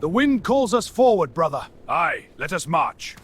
The wind calls us forward, brother. Aye, let us march.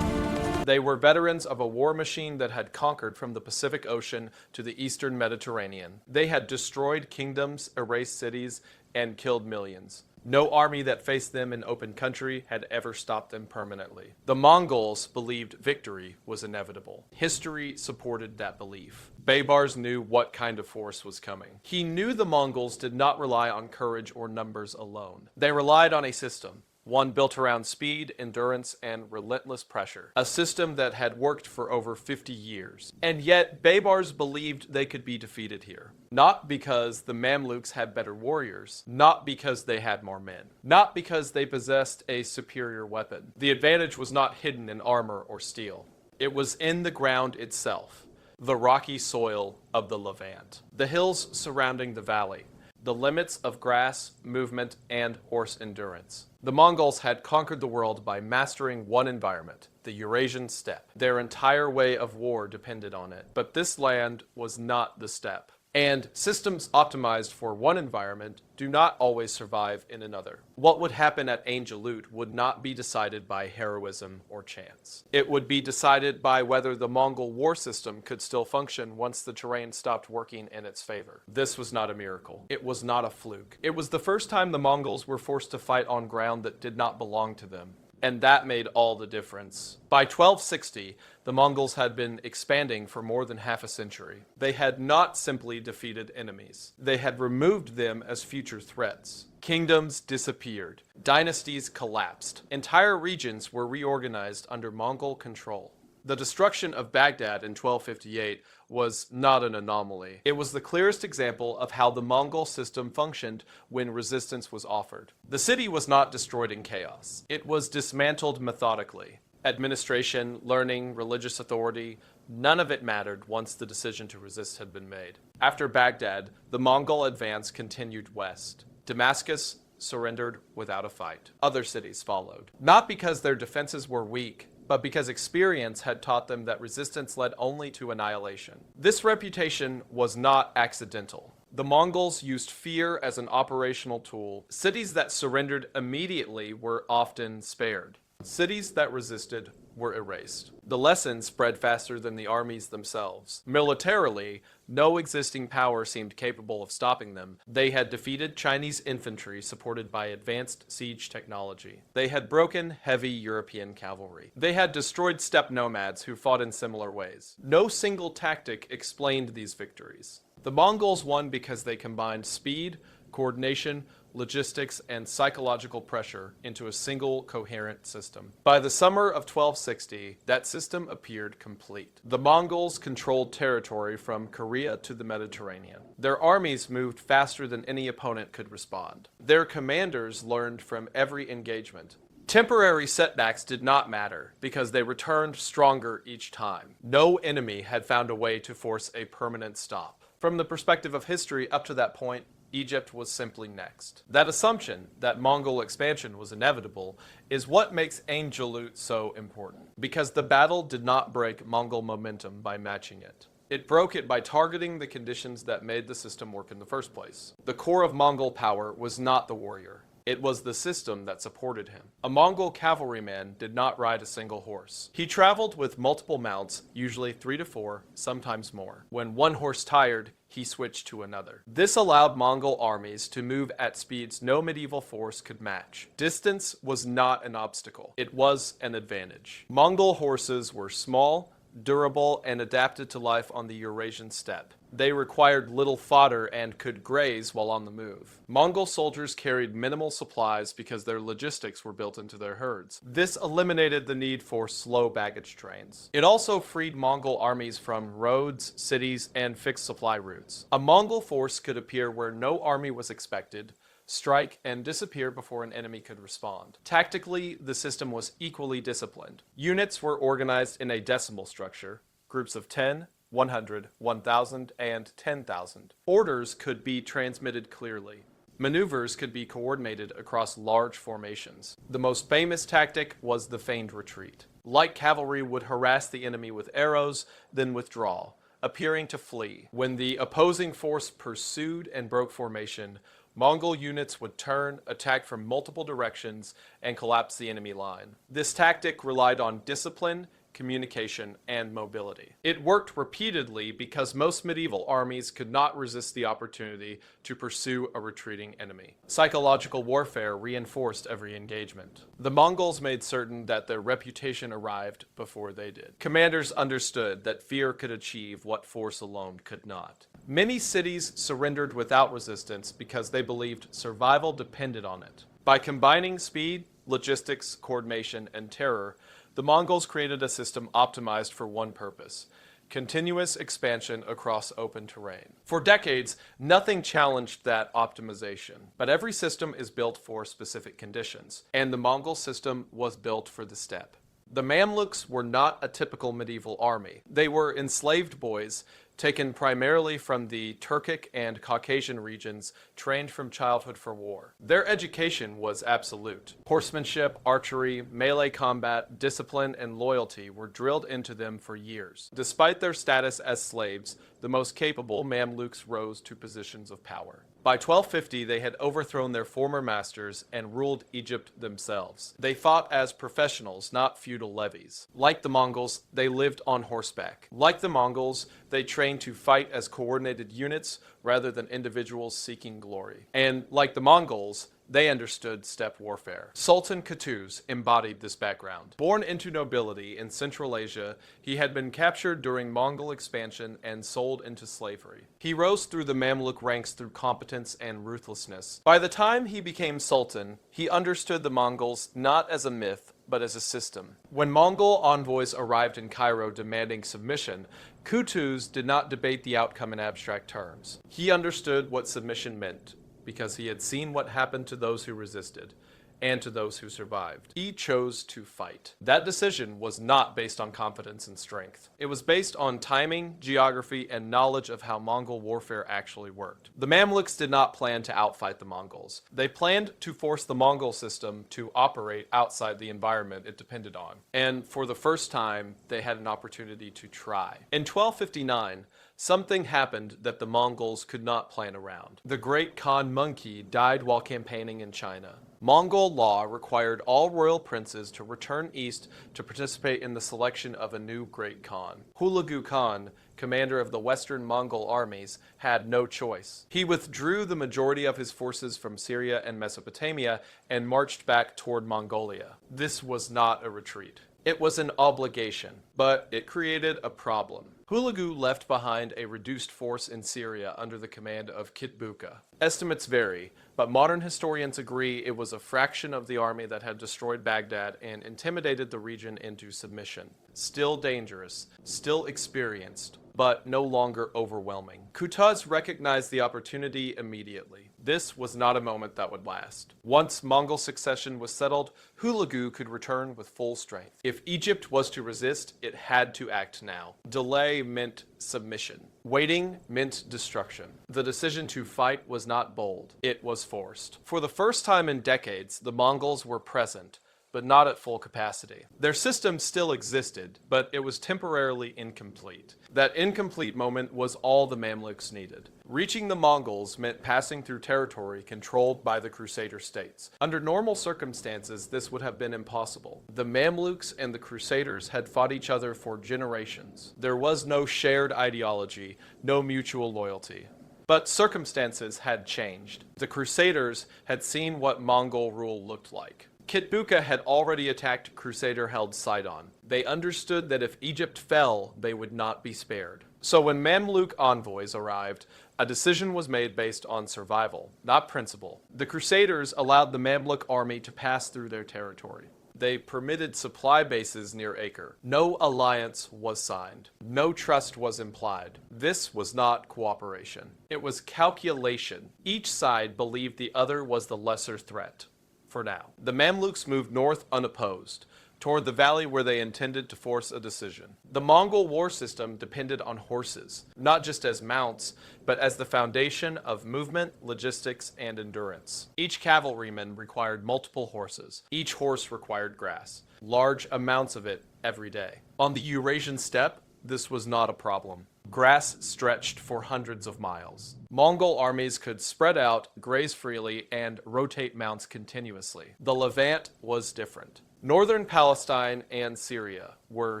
They were veterans of a war machine that had conquered from the Pacific Ocean to the eastern Mediterranean. They had destroyed kingdoms, erased cities, and killed millions. No army that faced them in open country had ever stopped them permanently. The Mongols believed victory was inevitable. History supported that belief. Baybars knew what kind of force was coming. He knew the Mongols did not rely on courage or numbers alone. They relied on a system. One built around speed, endurance, and relentless pressure. A system that had worked for over 50 years. And yet, Baybars believed they could be defeated here. Not because the Mamluks had better warriors. Not because they had more men. Not because they possessed a superior weapon. The advantage was not hidden in armor or steel. It was in the ground itself. The rocky soil of the Levant. The hills surrounding the valley. The limits of grass, movement, and horse endurance. The Mongols had conquered the world by mastering one environment, the Eurasian steppe. Their entire way of war depended on it. But this land was not the steppe. And systems optimized for one environment do not always survive in another. What would happen at Ain Jalut would not be decided by heroism or chance. It would be decided by whether the Mongol war system could still function once the terrain stopped working in its favor. This was not a miracle. It was not a fluke. It was the first time the Mongols were forced to fight on ground that did not belong to them. And that made all the difference. By 1260, the Mongols had been expanding for more than half a century. They had not simply defeated enemies. They had removed them as future threats. Kingdoms disappeared. Dynasties collapsed. Entire regions were reorganized under Mongol control. The destruction of Baghdad in 1258 was not an anomaly. It was the clearest example of how the Mongol system functioned when resistance was offered. The city was not destroyed in chaos. It was dismantled methodically. Administration, learning, religious authority, none of it mattered once the decision to resist had been made. After Baghdad, the Mongol advance continued west. Damascus surrendered without a fight. Other cities followed. Not because their defenses were weak, but because experience had taught them that resistance led only to annihilation. This reputation was not accidental. The Mongols used fear as an operational tool. Cities that surrendered immediately were often spared. Cities that resisted were erased. The lesson spread faster than the armies themselves. Militarily, no existing power seemed capable of stopping them. They had defeated Chinese infantry supported by advanced siege technology. They had broken heavy European cavalry. They had destroyed steppe nomads who fought in similar ways. No single tactic explained these victories. The Mongols won because they combined speed, coordination, logistics, and psychological pressure into a single coherent system. By the summer of 1260, that system appeared complete. The Mongols controlled territory from Korea to the Mediterranean. Their armies moved faster than any opponent could respond. Their commanders learned from every engagement. Temporary setbacks did not matter because they returned stronger each time. No enemy had found a way to force a permanent stop. From the perspective of history up to that point, Egypt was simply next. That assumption that Mongol expansion was inevitable is what makes Ain Jalut so important, because the battle did not break Mongol momentum by matching it. It broke it by targeting the conditions that made the system work in the first place. The core of Mongol power was not the warrior. It was the system that supported him. A Mongol cavalryman did not ride a single horse. He traveled with multiple mounts, usually 3 to 4, sometimes more. When one horse tired, he switched to another. This allowed Mongol armies to move at speeds no medieval force could match. Distance was not an obstacle. It was an advantage. Mongol horses were small, durable, and adapted to life on the Eurasian steppe. They required little fodder and could graze while on the move. Mongol soldiers carried minimal supplies because their logistics were built into their herds. This eliminated the need for slow baggage trains. It also freed Mongol armies from roads, cities, and fixed supply routes. A Mongol force could appear where no army was expected, strike, and disappear before an enemy could respond. Tactically, the system was equally disciplined. Units were organized in a decimal structure, groups of 10, 100, 1,000, and 10,000. Orders could be transmitted clearly. Maneuvers could be coordinated across large formations. The most famous tactic was the feigned retreat. Light cavalry would harass the enemy with arrows, then withdraw, appearing to flee. When the opposing force pursued and broke formation, Mongol units would turn, attack from multiple directions, and collapse the enemy line. This tactic relied on discipline, communication, and mobility. It worked repeatedly because most medieval armies could not resist the opportunity to pursue a retreating enemy. Psychological warfare reinforced every engagement. The Mongols made certain that their reputation arrived before they did. Commanders understood that fear could achieve what force alone could not. Many cities surrendered without resistance because they believed survival depended on it. By combining speed, logistics, coordination, and terror, the Mongols created a system optimized for one purpose: continuous expansion across open terrain. For decades, nothing challenged that optimization, but every system is built for specific conditions, and the Mongol system was built for the steppe. The Mamluks were not a typical medieval army. They were enslaved boys taken primarily from the Turkic and Caucasian regions, trained from childhood for war. Their education was absolute. Horsemanship, archery, melee combat, discipline, and loyalty were drilled into them for years. Despite their status as slaves, the most capable Mamluks rose to positions of power. By 1250, they had overthrown their former masters and ruled Egypt themselves. They fought as professionals, not feudal levies. Like the Mongols, they lived on horseback. Like the Mongols, they trained to fight as coordinated units rather than individuals seeking glory. And like the Mongols, they understood steppe warfare. Sultan Qutuz embodied this background. Born into nobility in Central Asia, he had been captured during Mongol expansion and sold into slavery. He rose through the Mamluk ranks through competence and ruthlessness. By the time he became sultan, he understood the Mongols not as a myth, but as a system. When Mongol envoys arrived in Cairo demanding submission, Qutuz did not debate the outcome in abstract terms. He understood what submission meant, because he had seen what happened to those who resisted and to those who survived. He chose to fight. That decision was not based on confidence and strength. It was based on timing, geography, and knowledge of how Mongol warfare actually worked. The Mamluks did not plan to outfight the Mongols. They planned to force the Mongol system to operate outside the environment it depended on. And for the first time, they had an opportunity to try. In 1259, something happened that the Mongols could not plan around. The great Khan Möngke died while campaigning in China. Mongol law required all royal princes to return east to participate in the selection of a new great Khan. Möngke Khan, commander of the Western Mongol armies, had no choice. He withdrew the majority of his forces from Syria and Mesopotamia and marched back toward Mongolia. This was not a retreat. It was an obligation, but it created a problem. Hulagu left behind a reduced force in Syria under the command of Kitbuka. Estimates vary, but modern historians agree it was a fraction of the army that had destroyed Baghdad and intimidated the region into submission. Still dangerous, still experienced, but no longer overwhelming. Qutuz recognized the opportunity immediately. This was not a moment that would last. Once Mongol succession was settled, Hulagu could return with full strength. If Egypt was to resist, it had to act now. Delay meant submission. Waiting meant destruction. The decision to fight was not bold. It was forced. For the first time in decades, the Mongols were present, but not at full capacity. Their system still existed, but it was temporarily incomplete. That incomplete moment was all the Mamluks needed. Reaching the Mongols meant passing through territory controlled by the Crusader states. Under normal circumstances, this would have been impossible. The Mamluks and the Crusaders had fought each other for generations. There was no shared ideology, no mutual loyalty. But circumstances had changed. The Crusaders had seen what Mongol rule looked like. Kitbuka had already attacked Crusader-held Sidon. They understood that if Egypt fell, they would not be spared. So when Mamluk envoys arrived, a decision was made based on survival, not principle. The Crusaders allowed the Mamluk army to pass through their territory. They permitted supply bases near Acre. No alliance was signed. No trust was implied. This was not cooperation. It was calculation. Each side believed the other was the lesser threat. For now. The Mamluks moved north unopposed. toward the valley where they intended to force a decision. The Mongol war system depended on horses, not just as mounts, but as the foundation of movement, logistics, and endurance. Each cavalryman required multiple horses. Each horse required grass, large amounts of it every day. On the Eurasian steppe, this was not a problem. Grass stretched for hundreds of miles. Mongol armies could spread out, graze freely, and rotate mounts continuously. The Levant was different. Northern Palestine and Syria were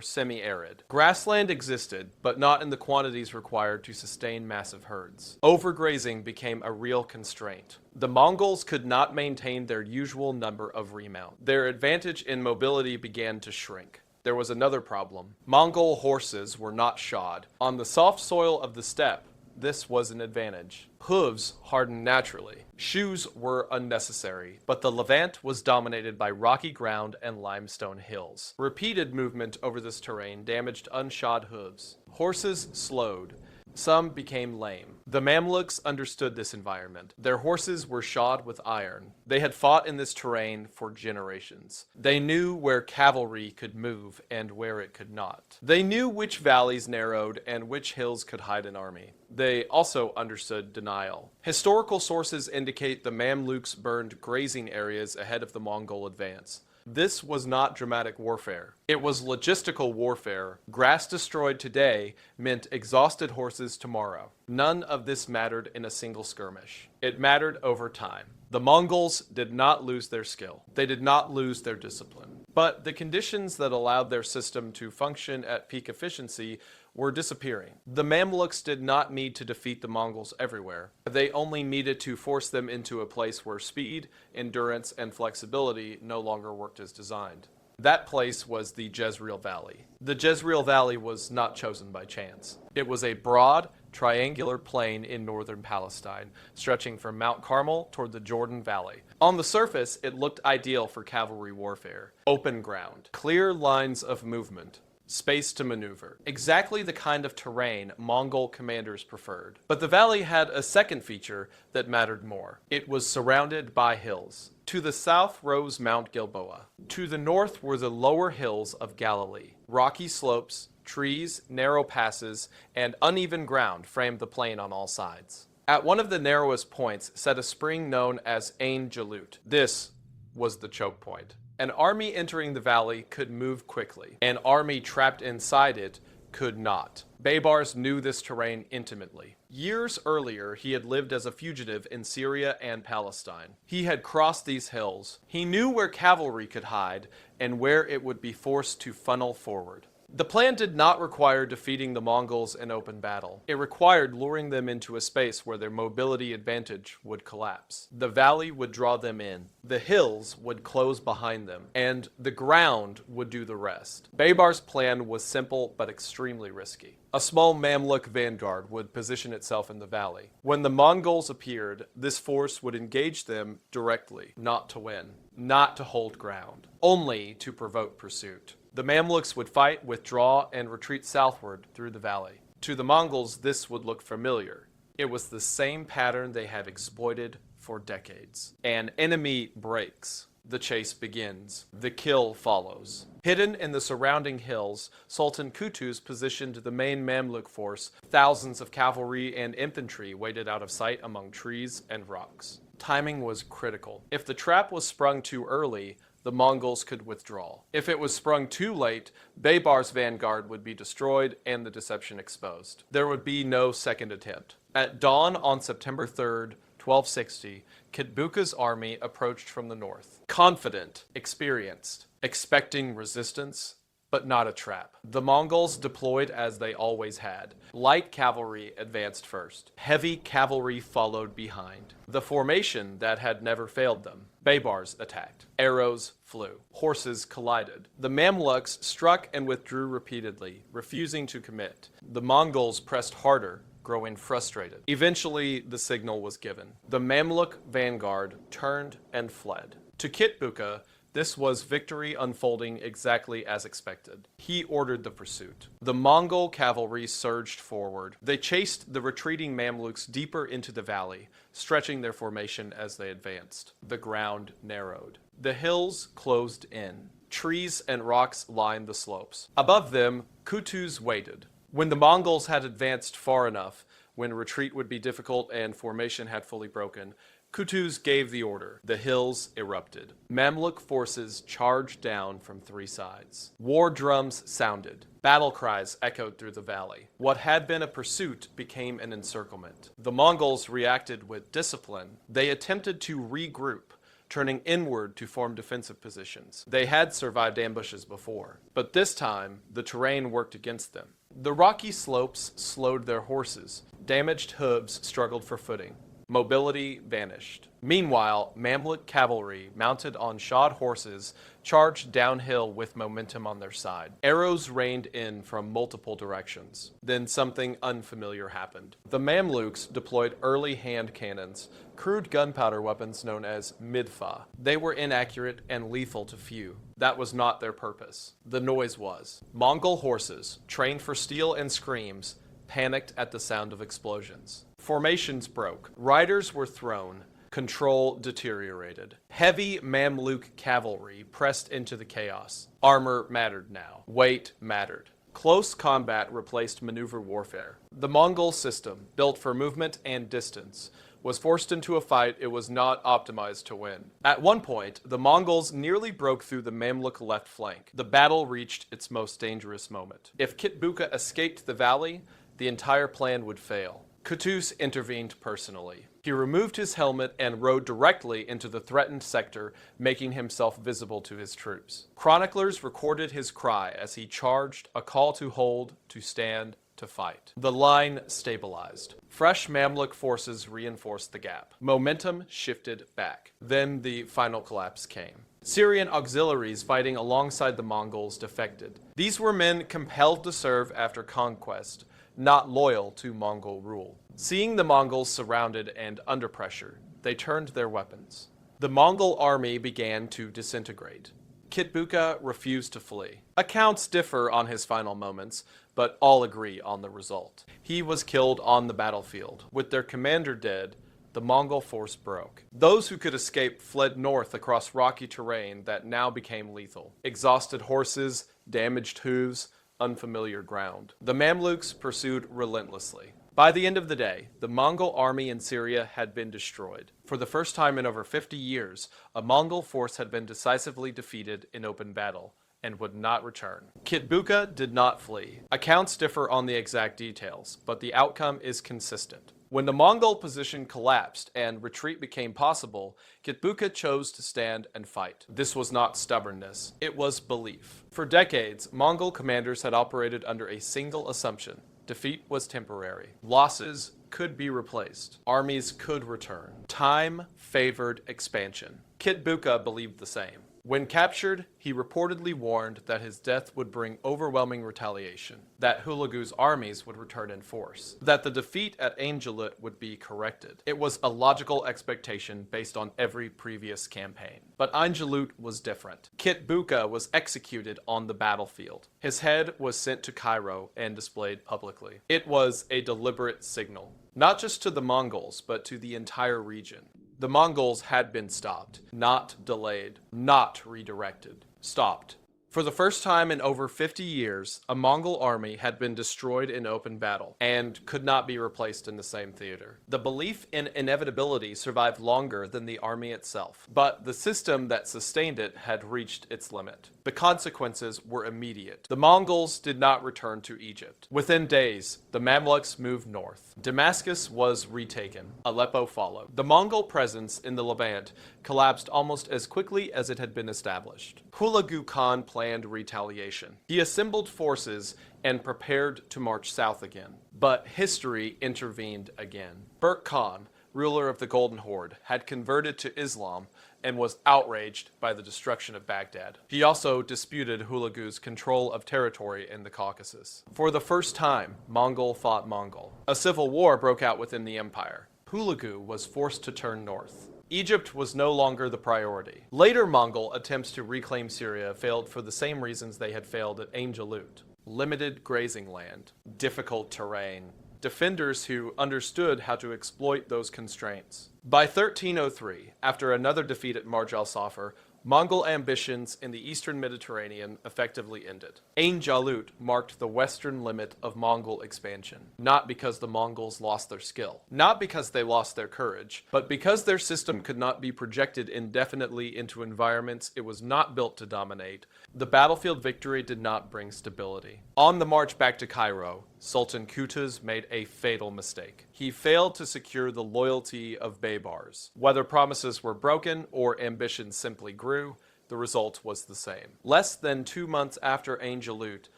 semi-arid. Grassland existed, but not in the quantities required to sustain massive herds. Overgrazing became a real constraint. The Mongols could not maintain their usual number of remounts. Their advantage in mobility began to shrink. There was another problem. Mongol horses were not shod. On the soft soil of the steppe, this was an advantage. Hooves hardened naturally. Shoes were unnecessary, but the Levant was dominated by rocky ground and limestone hills. Repeated movement over this terrain damaged unshod hooves. Horses slowed. Some became lame. The Mamluks understood this environment. Their horses were shod with iron. They had fought in this terrain for generations. They knew where cavalry could move and where it could not. They knew which valleys narrowed and which hills could hide an army. They also understood denial. Historical sources indicate the Mamluks burned grazing areas ahead of the Mongol advance. This was not dramatic warfare. It was logistical warfare. Grass destroyed today meant exhausted horses tomorrow. None of this mattered in a single skirmish. It mattered over time. The Mongols did not lose their skill. They did not lose their discipline. But the conditions that allowed their system to function at peak efficiency were disappearing. The Mamluks did not need to defeat the Mongols everywhere. They only needed to force them into a place where speed, endurance, and flexibility no longer worked as designed. That place was the Jezreel Valley. The Jezreel Valley was not chosen by chance. It was a broad, triangular plain in northern Palestine, stretching from Mount Carmel toward the Jordan Valley. On the surface, it looked ideal for cavalry warfare. Open ground, clear lines of movement, space to maneuver. Exactly the kind of terrain Mongol commanders preferred. But the valley had a second feature that mattered more. It was surrounded by hills. To the south rose Mount Gilboa. To the north were the lower hills of Galilee. Rocky slopes, trees, narrow passes, and uneven ground framed the plain on all sides. At one of the narrowest points sat a spring known as Ain Jalut. This was the choke point. An army entering the valley could move quickly. An army trapped inside it could not. Baybars knew this terrain intimately. Years earlier, he had lived as a fugitive in Syria and Palestine. He had crossed these hills. He knew where cavalry could hide and where it would be forced to funnel forward. The plan did not require defeating the Mongols in open battle. It required luring them into a space where their mobility advantage would collapse. The valley would draw them in. The hills would close behind them, and the ground would do the rest. Baybar's plan was simple but extremely risky. A small Mamluk vanguard would position itself in the valley. When the Mongols appeared, this force would engage them directly, not to win, not to hold ground, only to provoke pursuit. The Mamluks would fight, withdraw, and retreat southward through the valley. To the Mongols, this would look familiar. It was the same pattern they had exploited for decades. An enemy breaks. The chase begins. The kill follows. Hidden in the surrounding hills, Sultan Qutuz positioned the main Mamluk force. Thousands of cavalry and infantry waited out of sight among trees and rocks. Timing was critical. If the trap was sprung too early, the Mongols could withdraw. If it was sprung too late, Baybar's vanguard would be destroyed and the deception exposed. There would be no second attempt. At dawn on September 3rd, 1260, Kitbuka's army approached from the north. Confident, experienced, expecting resistance, but not a trap. The Mongols deployed as they always had. Light cavalry advanced first. Heavy cavalry followed behind. The formation that had never failed them. Baybars attacked. Arrows flew. Horses collided. The Mamluks struck and withdrew repeatedly, refusing to commit. The Mongols pressed harder, growing frustrated. Eventually, the signal was given. The Mamluk vanguard turned and fled. To Kitbuka, this was victory unfolding exactly as expected. He ordered the pursuit. The Mongol cavalry surged forward. They chased the retreating Mamluks deeper into the valley, stretching their formation as they advanced. The ground narrowed. The hills closed in. Trees and rocks lined the slopes. Above them, Qutuz waited. When the Mongols had advanced far enough, when retreat would be difficult and formation had fully broken, Qutuz gave the order. The hills erupted. Mamluk forces charged down from three sides. War drums sounded. Battle cries echoed through the valley. What had been a pursuit became an encirclement. The Mongols reacted with discipline. They attempted to regroup, turning inward to form defensive positions. They had survived ambushes before, but this time the terrain worked against them. The rocky slopes slowed their horses. Damaged hooves struggled for footing. Mobility vanished. Meanwhile, Mamluk cavalry, mounted on shod horses, charged downhill with momentum on their side. Arrows rained in from multiple directions. Then something unfamiliar happened. The Mamluks deployed early hand cannons, crude gunpowder weapons known as midfa. They were inaccurate and lethal to few. That was not their purpose. The noise was. Mongol horses, trained for steel and screams, panicked at the sound of explosions. Formations broke. Riders were thrown. Control deteriorated. Heavy Mamluk cavalry pressed into the chaos. Armor mattered now. Weight mattered. Close combat replaced maneuver warfare. The Mongol system, built for movement and distance, was forced into a fight it was not optimized to win. At one point, the Mongols nearly broke through the Mamluk left flank. The battle reached its most dangerous moment. If Kitbuka escaped the valley, the entire plan would fail. Qutuz intervened personally. He removed his helmet and rode directly into the threatened sector, making himself visible to his troops. Chroniclers recorded his cry as he charged, a call to hold, to stand, to fight. The line stabilized. Fresh Mamluk forces reinforced the gap. Momentum shifted back. Then the final collapse came. Syrian auxiliaries fighting alongside the Mongols defected. These were men compelled to serve after conquest, not loyal to Mongol rule. Seeing the Mongols surrounded and under pressure, they turned their weapons. The Mongol army began to disintegrate. Kitbuka refused to flee. Accounts differ on his final moments, but all agree on the result. He was killed on the battlefield. With their commander dead, the Mongol force broke. Those who could escape fled north across rocky terrain that now became lethal. Exhausted horses, damaged hooves, unfamiliar ground. The Mamluks pursued relentlessly. By the end of the day, the Mongol army in Syria had been destroyed. For the first time in over 50 years, a Mongol force had been decisively defeated in open battle and would not return. Kitbuka did not flee. Accounts differ on the exact details, but the outcome is consistent. When the Mongol position collapsed and retreat became possible, Kitbuka chose to stand and fight. This was not stubbornness, it was belief. For decades, Mongol commanders had operated under a single assumption: defeat was temporary. Losses could be replaced. Armies could return. Time favored expansion. Kitbuka believed the same. When captured, he reportedly warned that his death would bring overwhelming retaliation, that Hulagu's armies would return in force, that the defeat at Ain Jalut would be corrected. It was a logical expectation based on every previous campaign. But Ain Jalut was different. Kitbuka was executed on the battlefield. His head was sent to Cairo and displayed publicly. It was a deliberate signal, not just to the Mongols, but to the entire region. The Mongols had been stopped, not delayed, not redirected. Stopped. For the first time in over 50 years, a Mongol army had been destroyed in open battle and could not be replaced in the same theater. The belief in inevitability survived longer than the army itself, but the system that sustained it had reached its limit. The consequences were immediate. The Mongols did not return to Egypt. Within days, the Mamluks moved north. Damascus was retaken. Aleppo followed. The Mongol presence in the Levant collapsed almost as quickly as it had been established. Möngke Khan planned retaliation. He assembled forces and prepared to march south again. But history intervened again. Möngke Khan, ruler of the Golden Horde, had converted to Islam and was outraged by the destruction of Baghdad. He also disputed Hulagu's control of territory in the Caucasus. For the first time, Mongol fought Mongol. A civil war broke out within the empire. Hulagu was forced to turn north. Egypt was no longer the priority. Later Mongol attempts to reclaim Syria failed for the same reasons they had failed at Ain Jalut: limited grazing land, difficult terrain, defenders who understood how to exploit those constraints. By 1303, after another defeat at Marj al-Safar, Mongol ambitions in the eastern Mediterranean effectively ended. Ain Jalut marked the western limit of Mongol expansion, not because the Mongols lost their skill, not because they lost their courage, but because their system could not be projected indefinitely into environments it was not built to dominate. The battlefield victory did not bring stability. On the march back to Cairo, Sultan Qutuz made a fatal mistake. He failed to secure the loyalty of Baybars. Whether promises were broken or ambitions simply grew, the result was the same. Less than 2 months after Ain Jalut,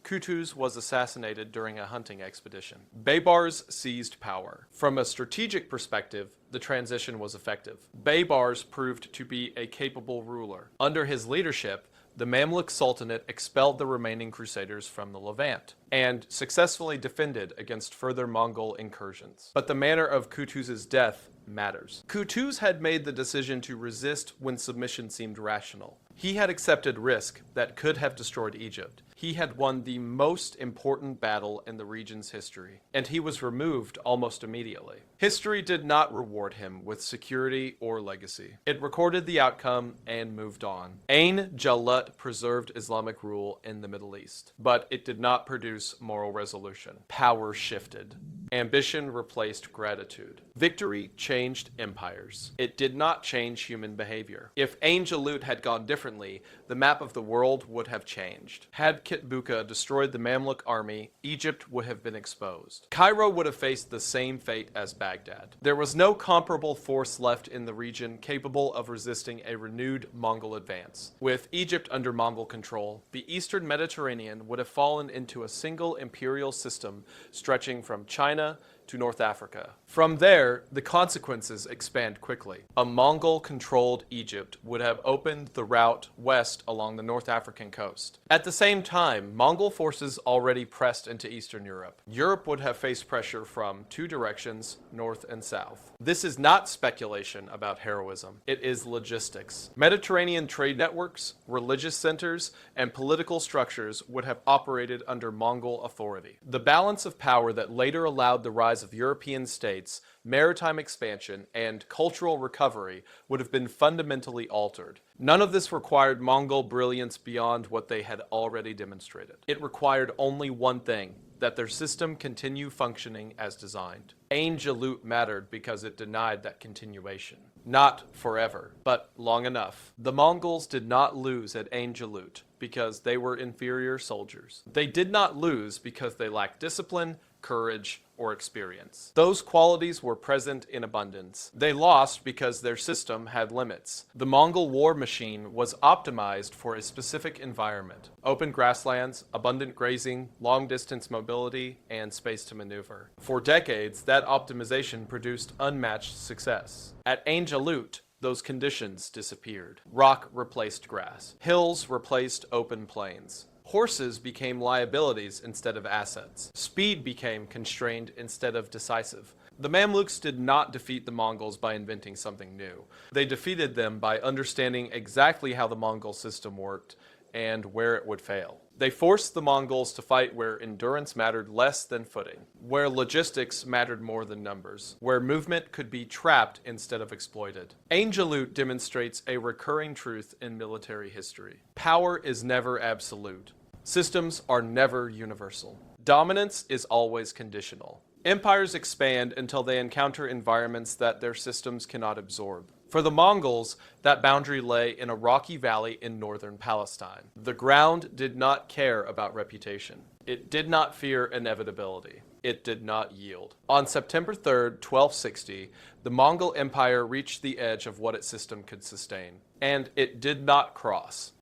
Qutuz was assassinated during a hunting expedition. Baybars seized power. From a strategic perspective, the transition was effective. Baybars proved to be a capable ruler. Under his leadership, the Mamluk Sultanate expelled the remaining crusaders from the Levant and successfully defended against further Mongol incursions. But the manner of Qutuz's death matters. Qutuz had made the decision to resist when submission seemed rational. He had accepted risk that could have destroyed Egypt. He had won the most important battle in the region's history, and he was removed almost immediately. History did not reward him with security or legacy. It recorded the outcome and moved on. Ain Jalut preserved Islamic rule in the Middle East, but it did not produce moral resolution. Power shifted. Ambition replaced gratitude. Victory changed empires. It did not change human behavior. If Ain Jalut had gone differently, the map of the world would have changed. Had Kitbuka destroyed the Mamluk army, Egypt would have been exposed. Cairo would have faced the same fate as Baghdad. There was no comparable force left in the region capable of resisting a renewed Mongol advance. With Egypt under Mongol control, the eastern Mediterranean would have fallen into a single imperial system stretching from China to North Africa. From there, the consequences expand quickly. A Mongol-controlled Egypt would have opened the route west along the North African coast. At the same time, Mongol forces already pressed into Eastern Europe. Europe would have faced pressure from 2 directions, north and south. This is not speculation about heroism. It is logistics. Mediterranean trade networks, religious centers, and political structures would have operated under Mongol authority. The balance of power that later allowed the rise of European states, maritime expansion, and cultural recovery would have been fundamentally altered. None of this required Mongol brilliance beyond what they had already demonstrated. It required only one thing: that their system continue functioning as designed. Ain Jalut mattered because it denied that continuation. Not forever, but long enough. The Mongols did not lose at Ain Jalut because they were inferior soldiers. They did not lose because they lacked discipline, courage, or experience. Those qualities were present in abundance. They lost because their system had limits. The Mongol war machine was optimized for a specific environment: open grasslands, abundant grazing, long-distance mobility, and space to maneuver. For decades, that optimization produced unmatched success. At Ain Jalut, those conditions disappeared. Rock replaced grass. Hills replaced open plains. Horses became liabilities instead of assets. Speed became constrained instead of decisive. The Mamluks did not defeat the Mongols by inventing something new. They defeated them by understanding exactly how the Mongol system worked and where it would fail. They forced the Mongols to fight where endurance mattered less than footing, where logistics mattered more than numbers, where movement could be trapped instead of exploited. Ain Jalut demonstrates a recurring truth in military history. Power is never absolute. Systems are never universal. Dominance is always conditional. Empires expand until they encounter environments that their systems cannot absorb. For the Mongols, that boundary lay in a rocky valley in northern Palestine. The ground did not care about reputation. It did not fear inevitability. It did not yield. On September 3rd, 1260, the Mongol Empire reached the edge of what its system could sustain. And it did not cross.